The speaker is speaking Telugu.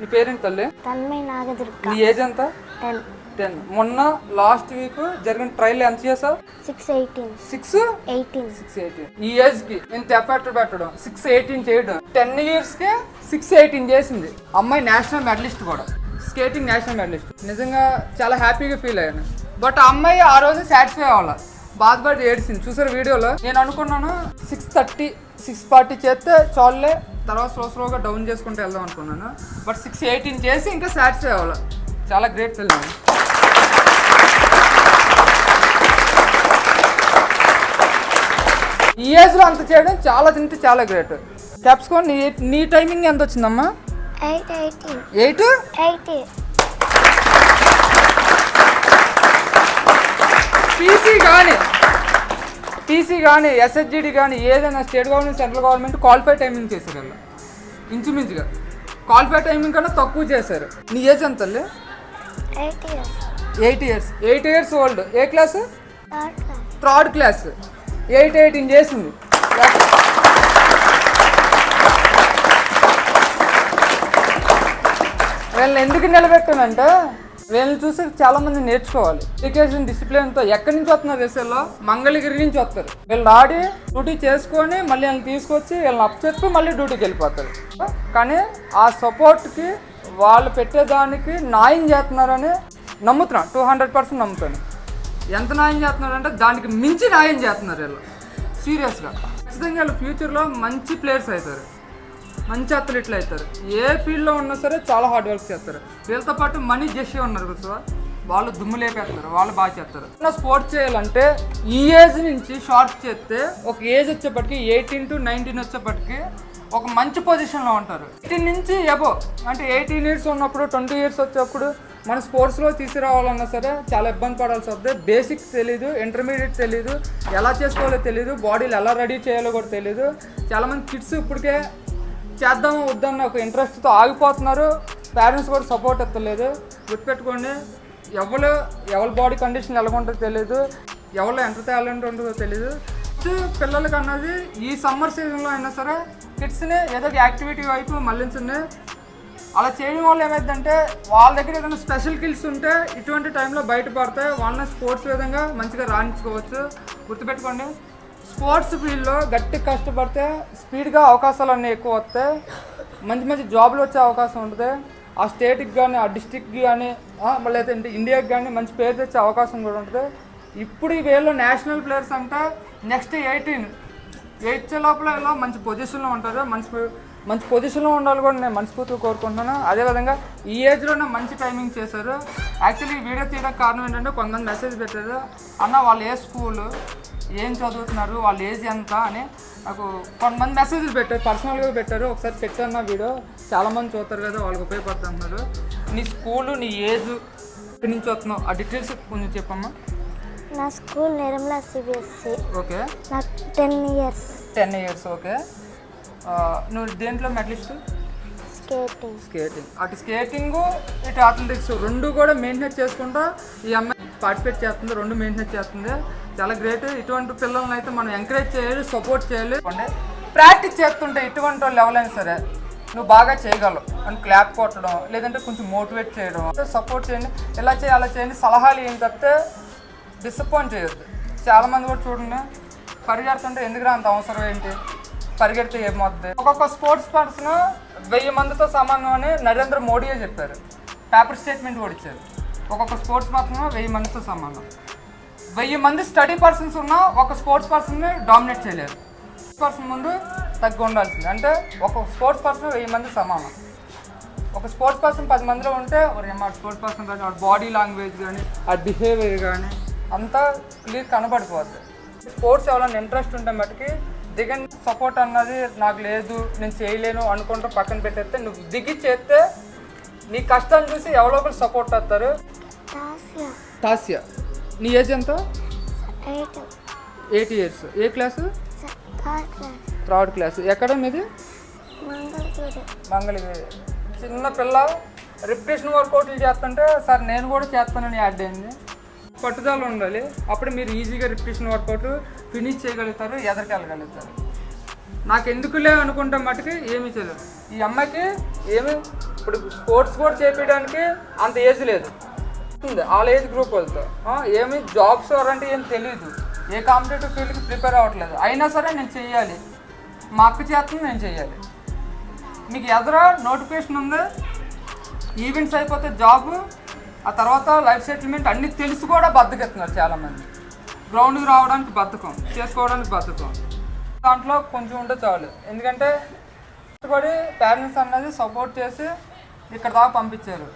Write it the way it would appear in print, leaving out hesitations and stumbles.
నీ పేరేంటి తల్లి? తన్మయ్ నాగదుర్గ. నీ ఏజ్ ఎంత? 10. మొన్న లాస్ట్ వీక్ జరిగిన ట్రయల్ ఎంత చేసావు? 618. ఈ ఏజ్ కి ఇంత ఎఫర్ట్ పెట్టడం, 618 చేయడం, 10 years కి 618 చేసింది అమ్మాయి. నేషనల్ మెడలిస్ట్ కూడా, స్కేటింగ్ నేషనల్ మెడలిస్ట్. నిజంగా చాలా హ్యాపీగా ఫీల్ అయ్యాను. బట్ ఆ అమ్మాయి ఆ రోజు సాటిస్ఫై అవ్వాలి, బాధపడి ఏడ్చింది. చూసారు వీడియోలో? నేను అనుకున్నాను 630, 640 చేస్తే చాలులే, తర్వాత స్లోగా డౌన్ చేసుకుంటూ వెళ్దాం అనుకున్నాను. బట్ 618 చేసి ఇంకా సాటిస్ఫై అవ్వాలి. చాలా గ్రేట్ తెలియదు. ఈ ఏజ్లో అంత చేయడం చాలా గ్రేట్. క్యాప్స్కోన్ నీ టైమింగ్ ఎంత వచ్చిందమ్మా? 8. టీసీ కానీ ఎస్హెచ్జిడి కానీ ఏదైనా state government, central government qualify timing చేశారు వాళ్ళు. ఇంచుమించుగా క్వాలిఫై టైమింగ్ కన్నా తక్కువ చేశారు. నీ ఏజ్ ఎంత? 8 years ఓల్డ్. ఏ క్లాసు? 3rd class. 818 చేసింది. వీళ్ళని ఎందుకు నిలబెట్టానంటే వీళ్ళని చూసి చాలా మంది నేర్చుకోవాలి. ఎడ్యుకేషన్ డిసిప్లిన్తో. ఎక్కడి నుంచి వస్తున్నారు దేశంలో? మంగళగిరి నుంచి వస్తారు. వీళ్ళు ఆడి డ్యూటీ చేసుకొని మళ్ళీ వీళ్ళని తీసుకొచ్చి వీళ్ళని అప్ చెప్పి మళ్ళీ డ్యూటీకి వెళ్ళిపోతారు. కానీ ఆ సపోర్ట్కి వాళ్ళు పెట్టేదానికి న్యాయం చేస్తున్నారని నమ్ముతున్నాను. 200% నమ్ముతాను. ఎంత న్యాయం చేస్తున్నారు అంటే దానికి మించి న్యాయం చేస్తున్నారు వీళ్ళు. సీరియస్గా ఖచ్చితంగా వీళ్ళు ఫ్యూచర్లో మంచి ప్లేయర్స్ అవుతారు, మంచి అథ్లీట్లు అవుతారు. ఏ ఫీల్డ్లో ఉన్నా సరే చాలా హార్డ్ వర్క్ చేస్తారు. వీళ్ళతో పాటు మనీ జెస్సీ ఉన్నారు కదా, వాళ్ళు దుమ్ము లేపేస్తారు, వాళ్ళు బాగా చేస్తారు. స్పోర్ట్స్ చేయాలంటే ఈ ఏజ్ నుంచి షార్ట్ చేస్తే ఒక ఏజ్ వచ్చేప్పటికి 18 to 19 వచ్చేప్పటికి ఒక మంచి పొజిషన్లో ఉంటారు. 18 నుంచి ఎబో అంటే 18 years ఉన్నప్పుడు, 20 years వచ్చేప్పుడు మన స్పోర్ట్స్లో తీసుకురావాలన్నా సరే చాలా ఇబ్బంది పడాల్సి వస్తుంది. బేసిక్స్ తెలీదు, ఇంటర్మీడియట్ తెలీదు, ఎలా చేసుకోవాలో తెలీదు, బాడీలు ఎలా రెడీ చేయాలో కూడా తెలీదు. చాలామంది కిడ్స్ ఇప్పటికే చేద్దాము వద్దన్న ఒక ఇంట్రెస్ట్తో ఆగిపోతున్నారు. పేరెంట్స్ కూడా సపోర్ట్ ఇవ్వలేదు. గుర్తుపెట్టుకోండి, ఎవరి బాడీ కండిషన్ ఎలా ఉంటుందో తెలియదు, ఎవరిలో ఎంత టాలెంట్ ఉంటుందో తెలియదు. పిల్లలకి అన్నది ఈ సమ్మర్ సీజన్లో అయినా సరే కిడ్స్ని ఏదో యాక్టివిటీ వైపు మళ్ళించండి. అలా చేయడం వల్ల ఏమైందంటే వాళ్ళ దగ్గర ఏదైనా స్పెషల్ స్కిల్స్ ఉంటే ఇటువంటి టైంలో బయటపడతాయి. వాళ్ళని స్పోర్ట్స్ విధంగా మంచిగా రాణించుకోవచ్చు. గుర్తుపెట్టుకోండి, స్పోర్ట్స్ ఫీల్డ్లో గట్టి కష్టపడితే స్పీడ్గా అవకాశాలు అన్నీ ఎక్కువ వస్తాయి. మంచి జాబ్లు వచ్చే అవకాశం ఉంటుంది. ఆ స్టేట్కి కానీ, ఆ డిస్ట్రిక్ట్కి కానీ, లేదంటే ఇండియాకి కానీ మంచి పేరు తెచ్చే అవకాశం కూడా ఉంటుంది. ఇప్పుడు ఈ వేలో నేషనల్ ప్లేయర్స్ అంటే నెక్స్ట్ 8 లోపల ఇలా మంచి పొజిషన్లో ఉంటారు. మంచి పొజిషన్లో ఉండాలి కూడా నేను మనస్ఫూర్తిగా కోరుకుంటున్నాను. అదేవిధంగా ఈ ఏజ్లోనే మంచి టైమింగ్ చేశారు. యాక్చువల్లీ ఈ వీడియో తీయడానికి కారణం ఏంటంటే కొంతమంది మెసేజ్ పెట్టారు, అన్న వాళ్ళు ఏ స్కూలు, ఏం చదువుతున్నారు, వాళ్ళ ఏజ్ ఎంత అని నాకు కొంతమంది మెసేజ్లు పెట్టారు, పర్సనల్గా పెట్టారు. ఒకసారి పెట్టాను వీడియో, చాలామంది చూస్తారు కదా, వాళ్ళకి ఉపయోగపడుతున్నారు. నీ స్కూలు, నీ ఏజ్, ఇక్కడి నుంచి వస్తున్నావు, ఆ డీటెయిల్స్ కొంచెం చెప్పమ్మా. నా స్కూల్ నిర్మలా సిబిఎస్సి. ఓకే. నాకు 10 years. ఓకే. నువ్వు దేంట్లో మెడలిస్ట్? స్కేటింగ్. అటు స్కేటింగ్, ఇటు అథ్లెటిక్స్ రెండు కూడా మెయింటైన్ చేసుకుంటా ఈ అమ్మాయి పార్టిసిపేట్ చేస్తుంది. రెండు మెయింటైన్ చేస్తుంది. చాలా గ్రేట్. ఇటువంటి పిల్లల్ని అయితే మనం ఎంకరేజ్ చేయాలి, సపోర్ట్ చేయాలి. ప్రాక్టీస్ చేస్తుంటే ఇటువంటి వాళ్ళు ఎవరైనా సరే నువ్వు బాగా చేయగలవు అని క్లాప్ కొట్టడం, లేదంటే కొంచెం మోటివేట్ చేయడం, సపోర్ట్ చేయండి. ఇలా చేయాలి, అలా చేయండి, సలహాలు ఏం తప్పితే డిసప్పాయింట్ చేయొద్దు. చాలామంది కూడా చూడండి, పరిగెడుతుంటే ఎందుకురా అంత అవసరం ఏంటి, పరిగెడితే ఏమవుతుంది. ఒక్కొక్క స్పోర్ట్స్ పర్సన్ 1000 మందితో సమానం అని నరేంద్ర మోడీయే చెప్పారు. పేపర్ స్టేట్మెంట్ కూడా ఇచ్చారు. ఒక్కొక్క స్పోర్ట్స్ పర్సన్ 1000 మందితో సమానం. 1000 మంది స్టడీ పర్సన్స్ ఉన్నా ఒక స్పోర్ట్స్ పర్సన్ని డామినేట్ చేయలేరు. పర్సన్ ముందు తగ్గి ఉండాల్సింది. అంటే ఒక స్పోర్ట్స్ పర్సన్ 1000 మంది సమానం. ఒక స్పోర్ట్స్ పర్సన్ 10 మందిలో ఉంటే స్పోర్ట్స్ పర్సన్ కానీ ఆ బాడీ లాంగ్వేజ్ కానీ, ఆ బిహేవియర్ కానీ అంతా క్లియర్ కనబడిపోద్ది. స్పోర్ట్స్ ఎవరైనా ఇంట్రెస్ట్ ఉంటే మటుకి దిగని సపోర్ట్ అన్నది నాకు లేదు, నేను చేయలేను అనుకుంటూ పక్కన పెట్టేస్తే, నువ్వు దిగి చేస్తే నీ కష్టాన్ని చూసి ఎవరో ఒకరు సపోర్ట్ వస్తారు. తాస్యా, నీ ఏజ్ ఎంత? 8 years. ఏ క్లాసు? 3rd class. ఎక్కడ మీది? మంగళగిరి. చిన్న పిల్ల రిపిటేషన్ వర్కౌట్లు చేస్తుంటే సార్ నేను కూడా చేస్తానని యాడ్ అయింది. పట్టుదల ఉండాలి, అప్పుడు మీరు ఈజీగా రిపిటేషన్ వర్కౌట్ ఫినిష్ చేయగలుగుతారు, ఎదరికెళ్ళగలుగుతారు. నాకు ఎందుకులే అనుకుంటే మటుకి ఏమీ చేయలేదు. ఈ అమ్మాయికి ఏమి ఇప్పుడు స్పోర్ట్స్ కూడా చేపించడానికి అంత ఏజ్ లేదు, వాళ్ళ ఏజ్ గ్రూప్ వాళ్ళతో ఏమి జాబ్స్ అంటే ఏం తెలియదు, ఏ కాంపిటేటివ్ ఫీల్డ్కి ప్రిపేర్ అవ్వట్లేదు, అయినా సరే నేను చెయ్యాలి, మా అక్క చేస్తుంది నేను చెయ్యాలి. మీకు ఎదురా నోటిఫికేషన్ ఉంది, ఈవెంట్స్ అయిపోతే జాబు, ఆ తర్వాత లైఫ్ సెటిల్మెంట్ అన్నీ తెలిసి కూడా బద్దకెత్తున్నారు చాలామంది. గ్రౌండ్కి రావడానికి బద్ధకం, చేసుకోవడానికి బద్ధకం. దాంట్లో కొంచెం ఉంటే చాలు, ఎందుకంటే కష్టపడి పేరెంట్స్ అన్నది సపోర్ట్ చేసి ఇక్కడ దాకా పంపించారు.